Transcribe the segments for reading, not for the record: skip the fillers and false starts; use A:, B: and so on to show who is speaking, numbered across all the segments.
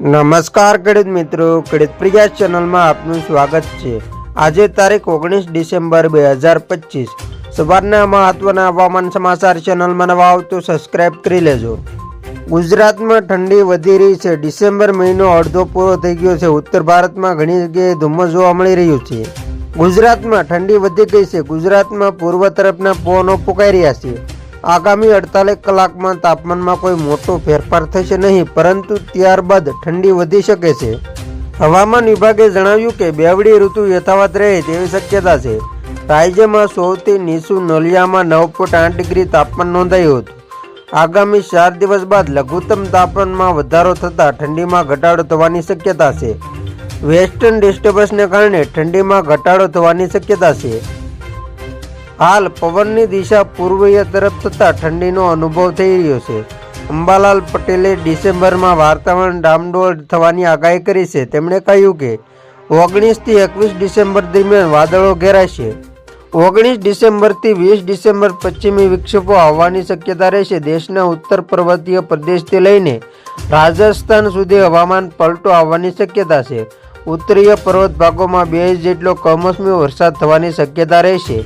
A: નમસ્કાર ખેડૂત મિત્રો, ખેડૂત પ્રિયા ચેનલમાં આપનું સ્વાગત છે। આજે તારીખ 19 ડિસેમ્બર 2025 સવારના મહત્વના હવામાન સમાચાર ચેનલમાં નવા આવો તો સબસ્ક્રાઇબ કરી લેજો। ગુજરાતમાં ઠંડી વધી રહી છે। ડિસેમ્બર મહિનો અડધો પૂરો થઈ ગયો છે। ઉત્તર ભારતમાં ઘણી જગ્યાએ ધુમ્મસ જોવા મળી રહ્યું છે। ગુજરાતમાં ઠંડી વધી ગઈ છે। ગુજરાતમાં પૂર્વ તરફના પવનો ફૂંકાઈ રહ્યા છે। આગામી 48 કલાકમાં તાપમાનમાં કોઈ મોટો ફેરફાર થશે નહીં, પરંતુ ત્યારબાદ ઠંડી વધી શકે છે। હવામાન વિભાગે જણાવ્યું કે બેવડી ઋતુ યથાવત રહે તેવી શક્યતા છે। રાજ્યમાં સૌથી નીચું નલિયામાં 9.8 ડિગ્રી તાપમાન નોંધાયું હતું। આગામી 4 દિવસ બાદ લઘુત્તમ તાપમાનમાં વધારો થતાં ઠંડીમાં ઘટાડો થવાની શક્યતા છે। વેસ્ટર્ન ડિસ્ટર્બન્સને કારણે ઠંડીમાં ઘટાડો થવાની શક્યતા છે। હાલ પવનની દિશા પૂર્વીય તરફ થતાં ઠંડીનો અનુભવ થઈ રહ્યો છે। અંબાલાલ પટેલે ડિસેમ્બરમાં વાતાવરણ ડામડોળ થવાની આગાહી કરી છે। તેમણે કહ્યું કે 19 થી 21 ડિસેમ્બર દરમિયાન વાદળો ઘેરાશે। 19 ડિસેમ્બરથી 20 ડિસેમ્બર પશ્ચિમી વિક્ષેપો આવવાની શક્યતા રહેશે। દેશના ઉત્તર પર્વતીય પ્રદેશથી લઈને રાજસ્થાન સુધી હવામાન પલટો આવવાની શક્યતા છે। ઉત્તરીય પર્વત ભાગોમાં 2 ઇંચ જેટલો કમોસમી વરસાદ થવાની શક્યતા રહેશે।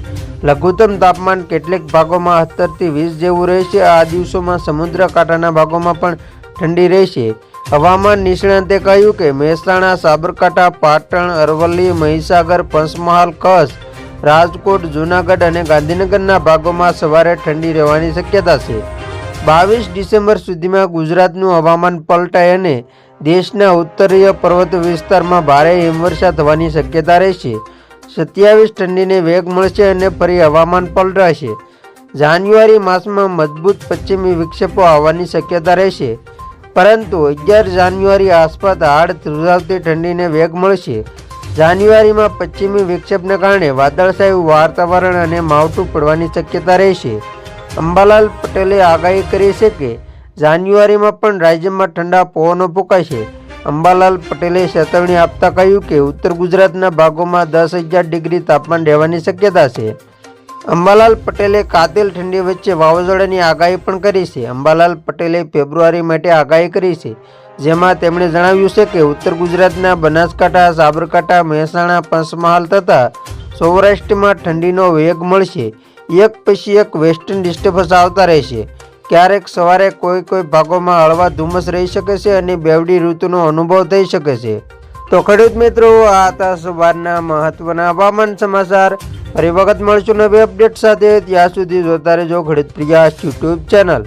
A: લઘુત્તમ તાપમાન કેટલાક ભાગોમાં 17 થી 20 જેવું રહેશે। આ દિવસોમાં સમુદ્ર કાંઠાના ભાગોમાં પણ ઠંડી રહેશે। હવામાન નિષ્ણાતે કહ્યું કે મહેસાણા, સાબરકાંઠા, પાટણ, અરવલ્લી, મહીસાગર, પંચમહાલ, કચ્છ, રાજકોટ, જૂનાગઢ અને ગાંધીનગરના ભાગોમાં સવારે ઠંડી રહેવાની શક્યતા છે। 22 ડિસેમ્બર સુધીમાં ગુજરાતનું હવામાન પલટાય અને દેશના ઉત્તરીય પર્વત વિસ્તારમાં ભારે હિમવર્ષા થવાની શક્યતા રહેશે। 27 ઠંડીને વેગ મળશે અને ફરી હવામાન પલટાશે। જાન્યુઆરી માસમાં મજબૂત પશ્ચિમી વિક્ષેપો આવવાની શક્યતા રહેશે, પરંતુ 11 જાન્યુઆરી આસપાસ હાડ ધ્રુજાવતી ઠંડીને વેગ મળશે। જાન્યુઆરીમાં પશ્ચિમી વિક્ષેપને કારણે વાદળછાયું વાતાવરણ અને માવઠું પડવાની શક્યતા રહેશે। અંબાલાલ પટેલે આગાહી કરી છે કે જાન્યુઆરીમાં પણ રાજ્યમાં ઠંડા પવનો ફૂંકાશે। અંબાલાલ પટેલે ચેતવણી આપતા કહ્યું કે ઉત્તર ગુજરાતના ભાગોમાં 10-11 ડિગ્રી તાપમાન રહેવાની શક્યતા છે। અંબાલાલ પટેલે કાતિલ ઠંડી વચ્ચે વાવાઝોડાની આગાહી પણ કરી છે। અંબાલાલ પટેલે ફેબ્રુઆરી માટે આગાહી કરી છે, જેમાં તેમણે જણાવ્યું છે કે ઉત્તર ગુજરાતના બનાસકાંઠા, સાબરકાંઠા, મહેસાણા, પંચમહાલ તથા સૌરાષ્ટ્રમાં ઠંડીનો વેગ મળશે। એક પછી એક વેસ્ટર્ન ડિસ્ટર્બન્સ આવતા રહેશે। ક્યારેક સવારે કોઈ ભાગોમાં હળવા ધુમ્મસ રહી શકે છે અને બેવડી ઋતુનો અનુભવ થઈ શકે છે। તો ખેડૂત મિત્રો, આ હતા સવારના મહત્વના હવામાન સમાચાર। ફરી વખત મળશું નવી અપડેટ સાથે। ત્યાં સુધી જોતા રહેજો ખેડૂત પ્રિયા યુટ્યુબ ચેનલ।